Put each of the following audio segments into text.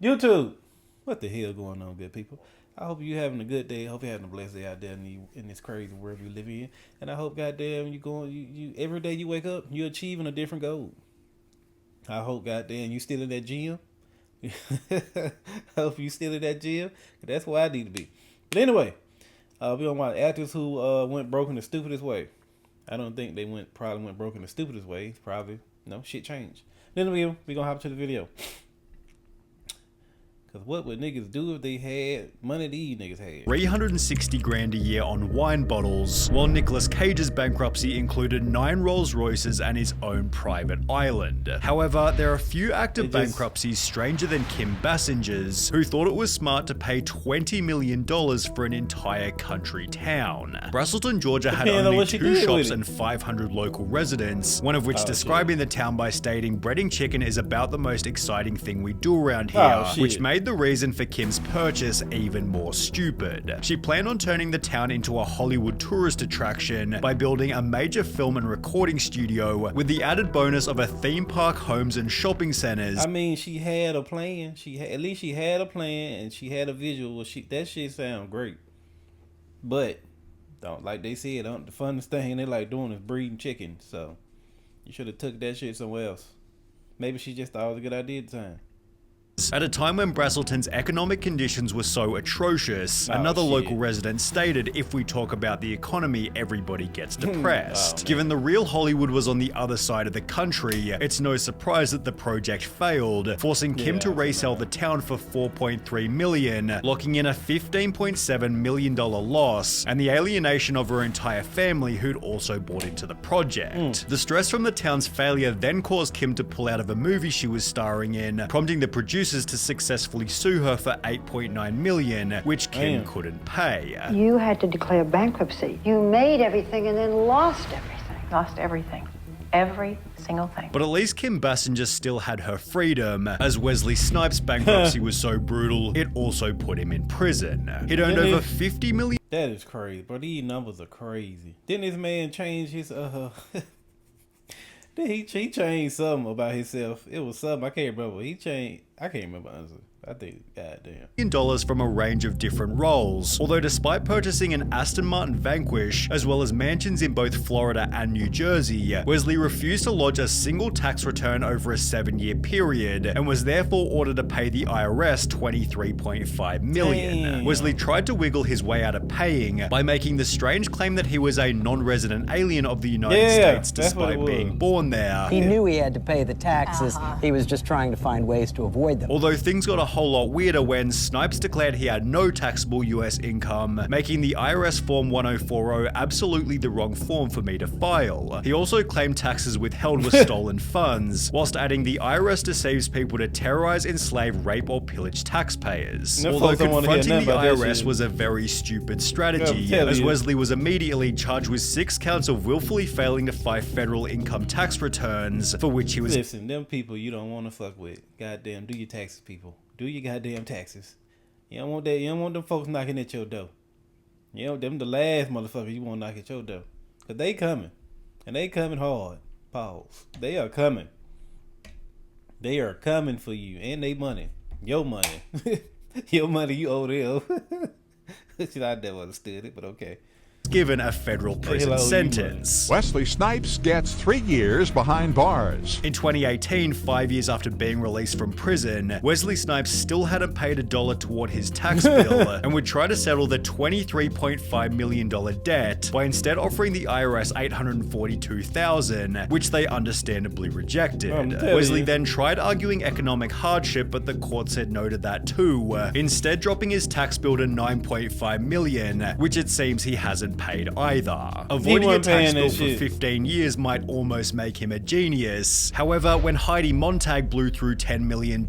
YouTube, what the hell going on, good people? I hope you having a good day. I hope you're having a blessed day out there in this crazy world we live in. And I hope, goddamn, you every day you wake up, you're achieving a different goal. I hope, goddamn, you still in that gym. I hope you still in that gym. That's where I need to be. But anyway, we on my actors who went broke in the stupidest way. I don't think they probably went broke in the stupidest way. Probably, no, shit changed. Then we gonna hop to the video. Cause what would niggas do if they had money these niggas had? 360 grand a year on wine bottles, while Nicolas Cage's bankruptcy included 9 Rolls Royces and his own private island. However, there are few active bankruptcies stranger than Kim Basinger's, who thought it was smart to pay $20 million for an entire country town. Braselton, Georgia had only 2 shops and 500 local residents, one of which describing the town by stating, "Breading chicken is about the most exciting thing we do around here," which made the reason for Kim's purchase even more stupid. She planned on turning the town into a Hollywood tourist attraction by building a major film and recording studio with the added bonus of a theme park, homes, and shopping centers. I mean, she had a plan. At least she had a plan and she had a visual. That shit sound great. But like they said, the funnest thing they like doing is breeding chicken. So you should have took that shit somewhere else. Maybe she just thought it was a good idea at the time. At a time when Braselton's economic conditions were so atrocious, another local resident stated, "If we talk about the economy, everybody gets depressed." Given the real Hollywood was on the other side of the country, it's no surprise that the project failed, forcing Kim to resell the town for $4.3 million, locking in a $15.7 million loss, and the alienation of her entire family who'd also bought into the project. The stress from the town's failure then caused Kim to pull out of a movie she was starring in, prompting the producers to successfully sue her for $8.9 million, which Kim couldn't pay. You had to declare bankruptcy. You made everything and then lost everything. Lost everything. Every single thing. But at least Kim Basinger still had her freedom, as Wesley Snipes' bankruptcy was so brutal, it also put him in prison. He'd earned over $50 million. That is crazy, bro. These numbers are crazy. Didn't this man change his He changed something about himself. It was something I can't remember. He changed. I can't remember honestly. I think, goddamn. Dollars from a range of different roles. Although despite purchasing an Aston Martin Vanquish, as well as mansions in both Florida and New Jersey, Wesley refused to lodge a single tax return over a 7-year period, and was therefore ordered to pay the IRS $23.5 million. Damn. Wesley tried to wiggle his way out of paying by making the strange claim that he was a non-resident alien of the United States despite being born there. He knew he had to pay the taxes. He was just trying to find ways to avoid them. Although things got a whole lot weirder when Snipes declared he had no taxable US income, making the IRS Form 1040 absolutely the wrong form for me to file. He also claimed taxes withheld were stolen funds, whilst adding the IRS deceives people to terrorize, enslave, rape, or pillage taxpayers. Although confronting the IRS was a very stupid strategy, as Wesley was immediately charged with 6 counts of willfully failing to file federal income tax returns, for which he was— Listen, them people you don't want to fuck with. Goddamn, do your taxes, people. Do your goddamn taxes. You don't want that. You don't want them folks knocking at your door. You know, them the last motherfuckers you want to knock at your door. Cause they coming. And they coming hard. Pause. They are coming. They are coming for you. And they money. Your money. Your money you owe them. I never understood it, but okay. Given a federal prison sentence. Wesley Snipes gets 3 years behind bars. In 2018, 5 years after being released from prison, Wesley Snipes still hadn't paid $1 toward his tax bill and would try to settle the $23.5 million debt by instead offering the IRS $842,000, which they understandably rejected. Wesley then tried arguing economic hardship, but the court said no to that too, instead dropping his tax bill to $9.5 million, which it seems he hasn't paid either. Avoiding a tax bill for 15 years might almost make him a genius. However, when Heidi Montag blew through $10 million,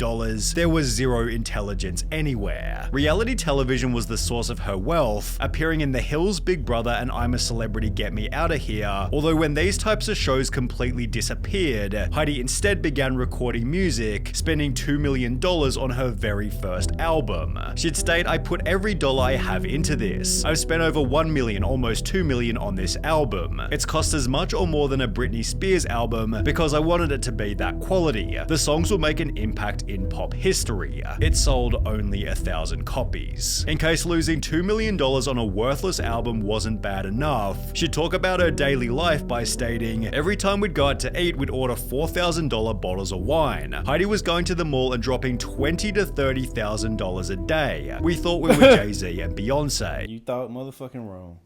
there was zero intelligence anywhere. Reality television was the source of her wealth, appearing in The Hills, Big Brother, and I'm a Celebrity, Get Me Outta Here. Although when these types of shows completely disappeared, Heidi instead began recording music, spending $2 million on her very first album. She'd state, "I put every dollar I have into this. I've spent over $1 million or almost $2 million on this album. It's cost as much or more than a Britney Spears album because I wanted it to be that quality. The songs will make an impact in pop history. It sold only 1,000 copies. In case losing $2 million on a worthless album wasn't bad enough, she'd talk about her daily life by stating, every time we'd go out to eat, we'd order $4,000 bottles of wine. Heidi was going to the mall and dropping $20,000 to $30,000 a day. We thought we were Jay-Z and Beyonce. You thought motherfucking wrong.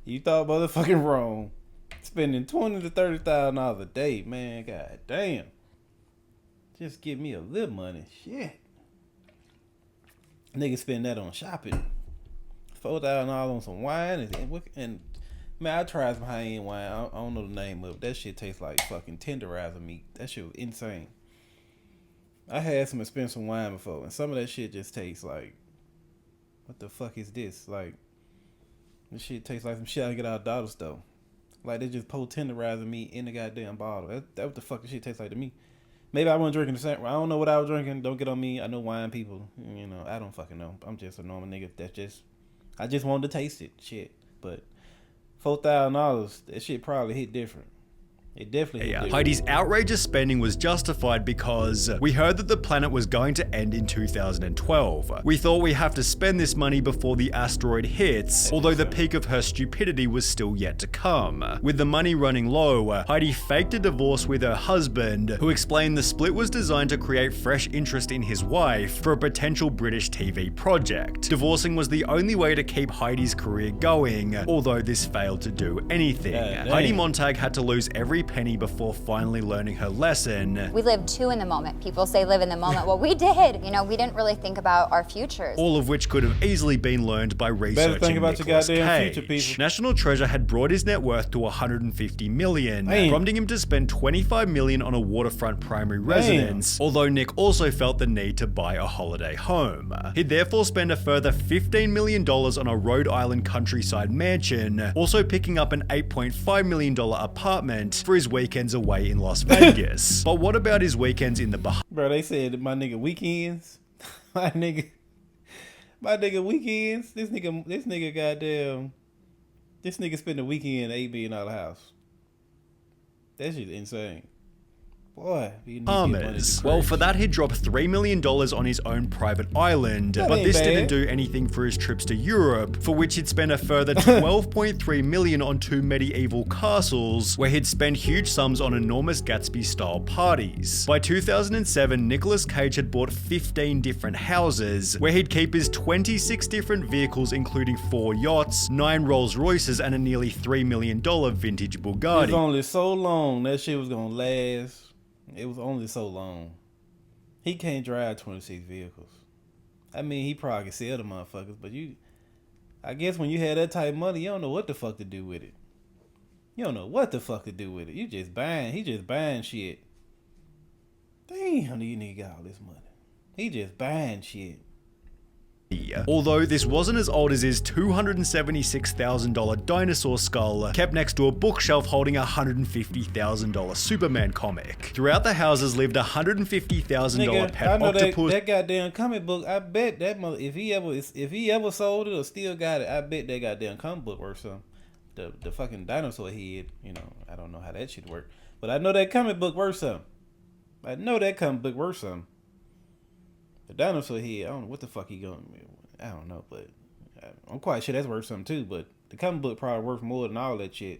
you thought motherfucking wrong. Spending $20,000 to $30,000 a day, man. God damn. Just give me a little money. Shit. Niggas spend that on shopping. $4,000 on some wine and man, I tried some high-end wine. I don't know the name of it. That shit tastes like fucking tenderizer meat. That shit was insane. I had some expensive wine before, and some of that shit just tastes like, what the fuck is this? Like, this shit tastes like some shit I get out of dollar store. Like, they just pour tenderizer meat in the goddamn bottle. That what the fuck this shit tastes like to me. Maybe I wasn't drinking the same. I don't know what I was drinking. Don't get on me. I know wine people. You know, I don't fucking know. I'm just a normal nigga. I just wanted to taste it. Shit. But $4,000, that shit probably hit different. It definitely hit different. Heidi's outrageous spending was justified because we heard that the planet was going to end in 2012. We thought we have to spend this money before the asteroid hits, although the peak of her stupidity was still yet to come. With the money running low, Heidi faked a divorce with her husband, who explained the split was designed to create fresh interest in his wife for a potential British TV project. Divorcing was the only way to keep Heidi's career going, although this failed to do anything. Heidi Montag had to lose every penny before finally learning her lesson. We live too in the moment. People say live in the moment. Well, we did. You know, we didn't really think about our futures. All of which could have easily been learned by researching think about Nicolas your goddamn Cage. future, people. National Treasure had brought his net worth to $150 million, Damn. prompting him to spend $25 million on a waterfront primary residence, although Nick also felt the need to buy a holiday home. He'd therefore spend a further $15 million on a Rhode Island countryside mansion, also picking up an $8.5 million apartment for his weekends away in Las Vegas. But what about his weekends in the Bahamas? Bro, they said my nigga weekends. my nigga weekends. This nigga goddamn. This nigga spent the weekend at $8 million house. That shit's insane. Boy, well, for that he'd drop $3 million on his own private island, but this didn't do anything for his trips to Europe, for which he'd spend a further $12.3 million on 2 medieval castles, where he'd spend huge sums on enormous Gatsby-style parties. By 2007, Nicolas Cage had bought 15 different houses, where he'd keep his 26 different vehicles, including 4 yachts, 9 Rolls Royces, and a nearly $3 million vintage Bugatti. It was only so long that shit was gonna last. It was only so long. He can't drive 26 vehicles. I mean, he probably can sell the motherfuckers, but I guess when you had that type of money, you don't know what the fuck to do with it. You don't know what the fuck to do with it. He just buying shit. Damn, you nigga got all this money. He just buying shit. Although this wasn't as old as his $276,000 dinosaur skull kept next to a bookshelf holding a $150,000 Superman comic. Throughout the houses lived a $150,000 pet I know octopus. that goddamn comic book. I bet that mother, if he ever sold it or still got it, I bet that goddamn comic book worth something. The fucking dinosaur head, you know, I don't know how that shit work, but I know that comic book worth something. The dinosaur head, I don't know what the fuck he going. I don't know, but I'm quite sure that's worth something too. But the comic book probably worth more than all that shit.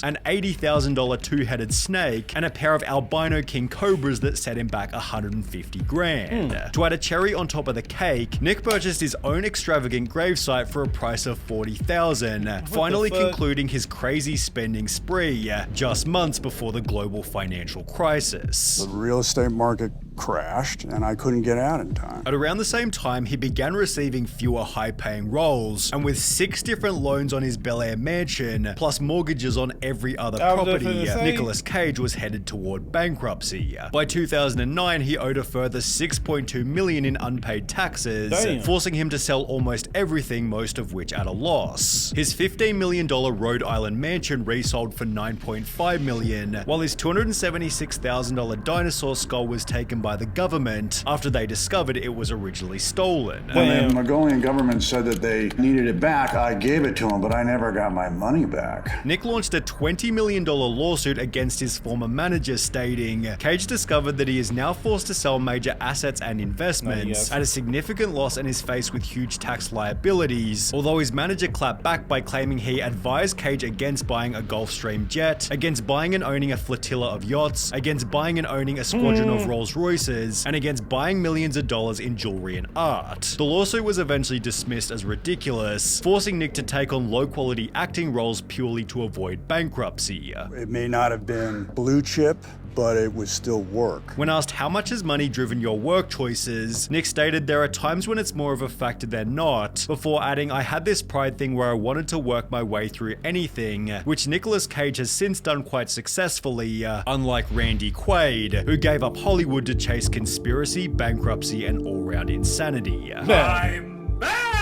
An $80,000 two-headed snake, and a pair of albino king cobras that set him back $150,000. To add a cherry on top of the cake, Nick purchased his own extravagant gravesite for a price of $40,000, finally concluding his crazy spending spree just months before the global financial crisis. The real estate market crashed, and I couldn't get out in time. At around the same time, he began receiving fewer high-paying roles, and with 6 different loans on his Bel Air mansion, plus mortgages on every other property, Nicolas Cage was headed toward bankruptcy. By 2009, he owed a further $6.2 million in unpaid taxes, forcing him to sell almost everything, most of which at a loss. His $15 million Rhode Island mansion resold for $9.5 million, while his $276,000 dinosaur skull was taken by the government after they discovered it was originally stolen. When the Mongolian government said that they needed it back, I gave it to them, but I never got my money back. Nick launched a $20 million lawsuit against his former manager, stating, Cage discovered that he is now forced to sell major assets and investments at a significant loss and is faced with huge tax liabilities, although his manager clapped back by claiming he advised Cage against buying a Gulfstream jet, against buying and owning a flotilla of yachts, against buying and owning a squadron of Rolls Royces, and against buying millions of dollars in jewelry and art. The lawsuit was eventually dismissed as ridiculous, forcing Nick to take on low-quality acting roles purely to avoid bankruptcy. It may not have been blue chip, but it would still work. When asked how much has money driven your work choices, Nick stated there are times when it's more of a factor than not, before adding, I had this pride thing where I wanted to work my way through anything, which Nicolas Cage has since done quite successfully, unlike Randy Quaid, who gave up Hollywood to chase conspiracy, bankruptcy, and all-round insanity. I'm back!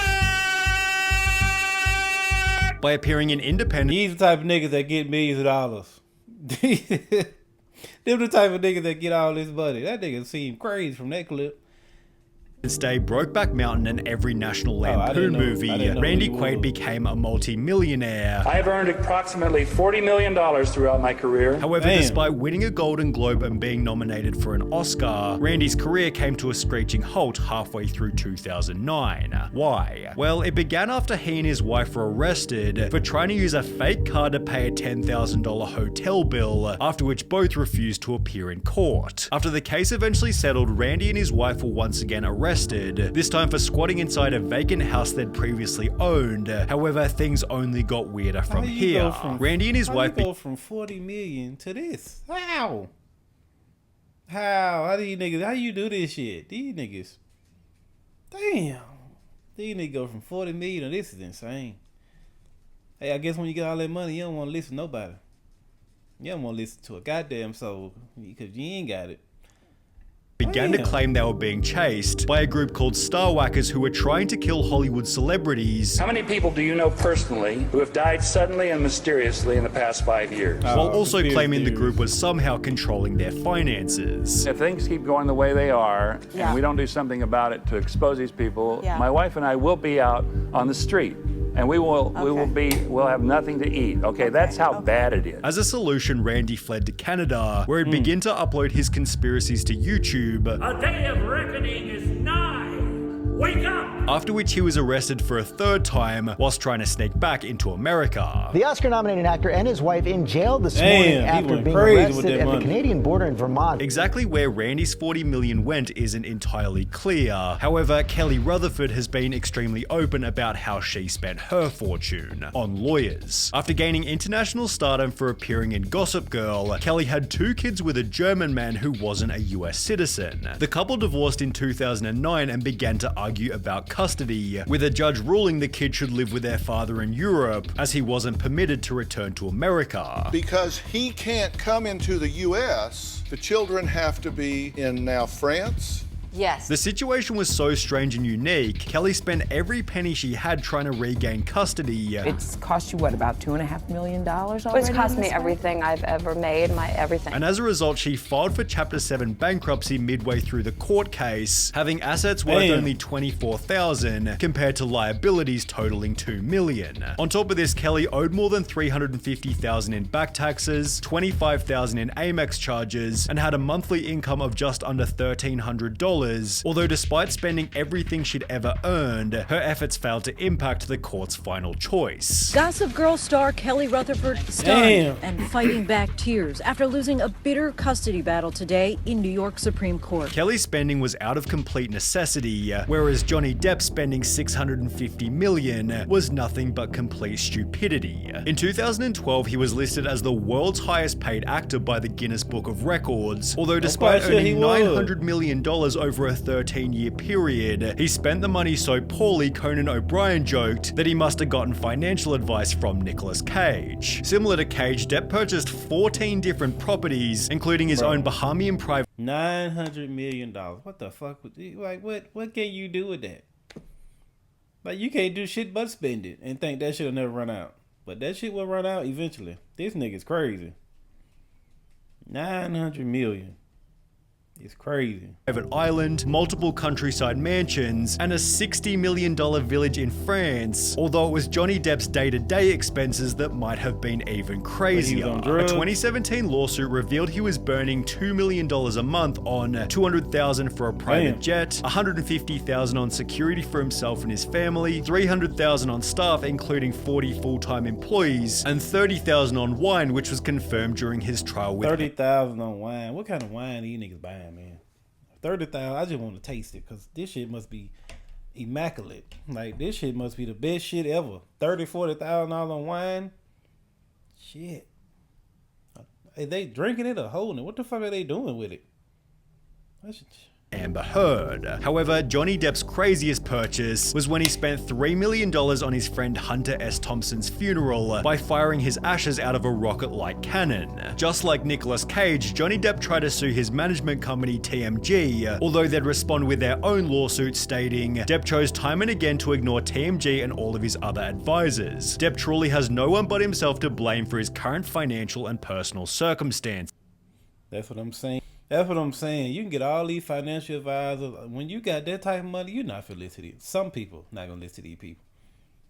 By appearing in independent... He's the type of niggas that get millions of dollars. Them the type of niggas that get all this money. That nigga seemed crazy from that clip. Stay Brokeback Mountain and every National Lampoon movie, Randy Quaid became a multi-millionaire. I have earned approximately $40 million throughout my career. However, despite winning a Golden Globe and being nominated for an Oscar, Randy's career came to a screeching halt halfway through 2009. Why? Well, it began after he and his wife were arrested for trying to use a fake card to pay a $10,000 hotel bill, after which both refused to appear in court. After the case eventually settled, Randy and his wife were once again arrested, this time for squatting inside a vacant house they'd previously owned. However, things only got weirder from here. Randy and his wife go from 40 million to this. How do you niggas? How you do this shit? These niggas. Damn. These niggas go from 40 million to this is insane. Hey, I guess when you get all that money, you don't want to listen to nobody. You don't want to listen to a goddamn soul because you ain't got it. Began to claim they were being chased by a group called Starwhackers who were trying to kill Hollywood celebrities. How many people do you know personally who have died suddenly and mysteriously in the past 5 years? While also claiming the group was somehow controlling their finances. If things keep going the way they are, and we don't do something about it to expose these people, my wife and I will be out on the street. And we'll have nothing to eat. Okay, that's how bad it is. As a solution, Randy fled to Canada, where he'd begin to upload his conspiracies to YouTube. A day of reckoning is nigh. Wake up! After which he was arrested for a third time whilst trying to sneak back into America. The Oscar-nominated actor and his wife in jail this morning after being arrested at the Canadian border in Vermont. Exactly where Randy's $40 million went isn't entirely clear. However, Kelly Rutherford has been extremely open about how she spent her fortune on lawyers. After gaining international stardom for appearing in Gossip Girl, Kelly had 2 kids with a German man who wasn't a US citizen. The couple divorced in 2009 and began to argue about custody, with a judge ruling the kid should live with their father in Europe, as he wasn't permitted to return to America. Because he can't come into the US, the children have to be in now France. Yes. The situation was so strange and unique, Kelly spent every penny she had trying to regain custody. It's cost you, what, about $2.5 million already? It's cost me everything I've ever made, everything. And as a result, she filed for Chapter 7 bankruptcy midway through the court case, having assets worth only $24,000 compared to liabilities totaling $2 million. On top of this, Kelly owed more than $350,000 in back taxes, $25,000 in Amex charges, and had a monthly income of just under $1,300. Although despite spending everything she'd ever earned, her efforts failed to impact the court's final choice. Gossip Girl star Kelly Rutherford stunned and fighting back tears after losing a bitter custody battle today in New York Supreme Court. Kelly's spending was out of complete necessity, whereas Johnny Depp spending $650 million was nothing but complete stupidity. In 2012, he was listed as the world's highest paid actor by the Guinness Book of Records, although despite earning $900 million over a 13-year period, he spent the money so poorly Conan O'Brien joked that he must have gotten financial advice from Nicolas Cage. Similar to Cage, Depp purchased 14 different properties, including his own Bahamian private... $900 million. What the fuck? Like, what can you do with that? Like, you can't do shit but spend it and think that shit'll never run out. But that shit will run out eventually. This nigga's crazy. $900 million. It's crazy. Private island, multiple countryside mansions, and a $60 million village in France, although it was Johnny Depp's day-to-day expenses that might have been even crazier. A 2017 lawsuit revealed he was burning $2 million a month on $200,000 for a private jet, $150,000 on security for himself and his family, $300,000 on staff including 40 full-time employees, and $30,000 on wine, which was confirmed during his trial with $30,000 on wine. What kind of wine are you niggas buying, man? 30,000. I just want to taste it because this shit must be immaculate. Like, this shit must be the best shit ever. $30,000-$40,000 on wine. Shit. Are they drinking it or holding it? What the fuck are they doing with it? Amber Heard. However, Johnny Depp's craziest purchase was when he spent $3 million on his friend Hunter S. Thompson's funeral by firing his ashes out of a rocket-like cannon. Just like Nicolas Cage, Johnny Depp tried to sue his management company TMG, although they'd respond with their own lawsuit stating, Depp chose time and again to ignore TMG and all of his other advisors. Depp truly has no one but himself to blame for his current financial and personal circumstances. That's what I'm saying. That's what I'm saying. You can get all these financial advisors. When you got that type of money, you're not finna listen to these. Some people not gonna listen to these people.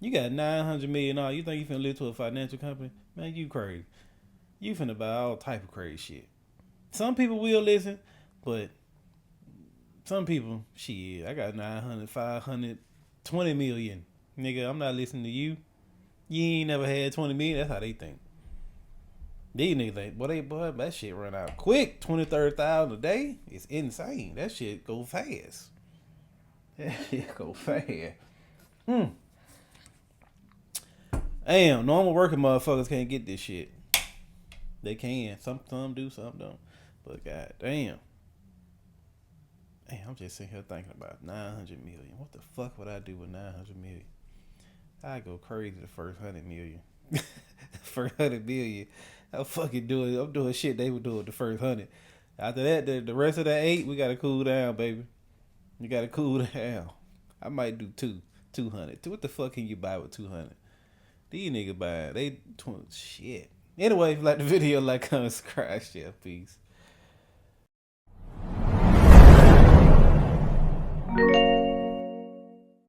You got $900 million. You think you finna listen to a financial company? Man, you crazy. You finna buy all type of crazy shit. Some people will listen, but some people, shit, I got 900, 500, 20 million. Nigga, I'm not listening to you. You ain't never had 20 million. That's how they think. These niggas think, boy, that shit run out quick. 20, 30,000 a day. It's insane. That shit go fast. That shit go fast. Damn, normal working motherfuckers can't get this shit. They can. Some do, some don't. But god damn. I'm just sitting here thinking about 900 million. What the fuck would I do with 900 million? I'd go crazy the first 100 million. First 100 million. I'm fucking doing. I'm doing shit they would do with the first 100. After that, the rest of that 8, we gotta cool down, baby. You gotta cool down. I might do 200. What the fuck can you buy with 200? These niggas buy shit. Anyway, if you like the video, like, comment, subscribe, share, peace.